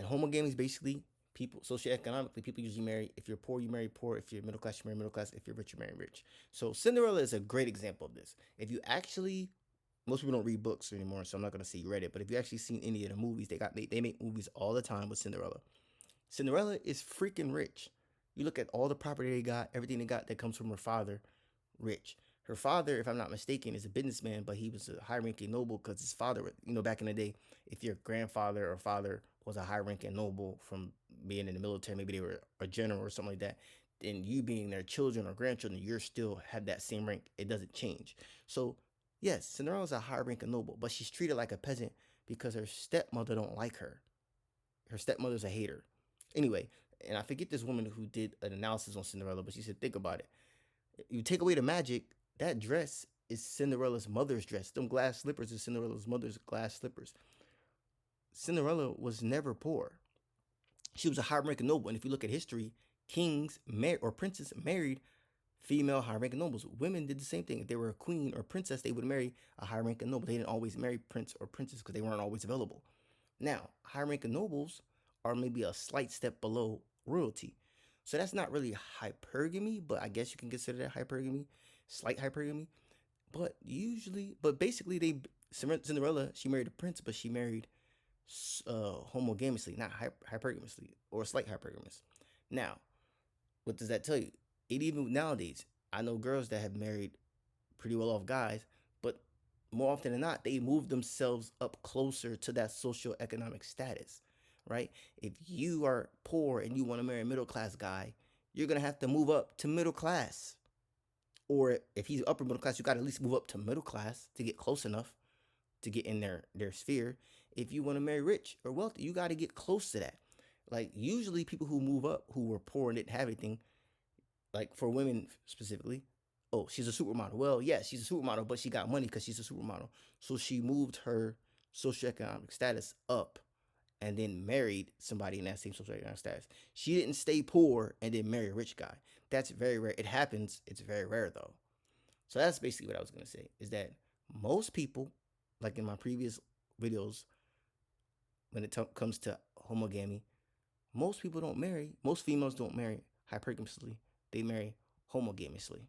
And homogamy is basically people socioeconomically. People usually marry. If you're poor, you marry poor. If you're middle class, you marry middle class. If you're rich, you marry rich. So Cinderella is a great example of this. If you actually, most people don't read books anymore, so I'm not gonna say you read it. But if you actually seen any of the movies, they make movies all the time with Cinderella. Cinderella is freaking rich. You look at all the property they got, everything they got that comes from her father, rich. Her father, if I'm not mistaken, is a businessman, but he was a high-ranking noble because his father, back in the day, if your grandfather or father was a high-ranking noble from being in the military, maybe they were a general or something like that, then you being their children or grandchildren, you're still have that same rank. It doesn't change. So, yes, Cinderella's a high-ranking noble, but she's treated like a peasant because her stepmother don't like her. Her stepmother's a hater. Anyway, and I forget this woman who did an analysis on Cinderella, but she said, think about it. You take away the magic, that dress is Cinderella's mother's dress. Them glass slippers is Cinderella's mother's glass slippers. Cinderella was never poor. She was a high-ranking noble, and if you look at history, kings or princes married female high-ranking nobles. Women did the same thing. If they were a queen or princess, they would marry a high-ranking noble. They didn't always marry prince or princess because they weren't always available. Now, high-ranking nobles are maybe a slight step below royalty. So that's not really hypergamy, but I guess you can consider that hypergamy, slight hypergamy. But basically, Cinderella, she married a prince, but she married homogamously, not hypergamously or slight hypergamous. Now, what does that tell you? It even nowadays, I know girls that have married pretty well off guys, but more often than not, they move themselves up closer to that socioeconomic status, right? If you are poor and you want to marry a middle class guy, you're gonna have to move up to middle class. Or if he's upper middle class, you gotta at least move up to middle class to get close enough to get in their sphere. If you want to marry rich or wealthy, you got to get close to that. Like usually people who move up who were poor and didn't have anything, like for women specifically, oh, she's a supermodel. Well, yes, she's a supermodel, but she got money because she's a supermodel. So she moved her socioeconomic status up and then married somebody in that same socioeconomic status. She didn't stay poor and then marry a rich guy. That's very rare. It happens. It's very rare though. So that's basically what I was gonna say. Is that most people, like in my previous videos, when it comes to homogamy, most people don't marry. Most females don't marry hypergamously. They marry homogamously.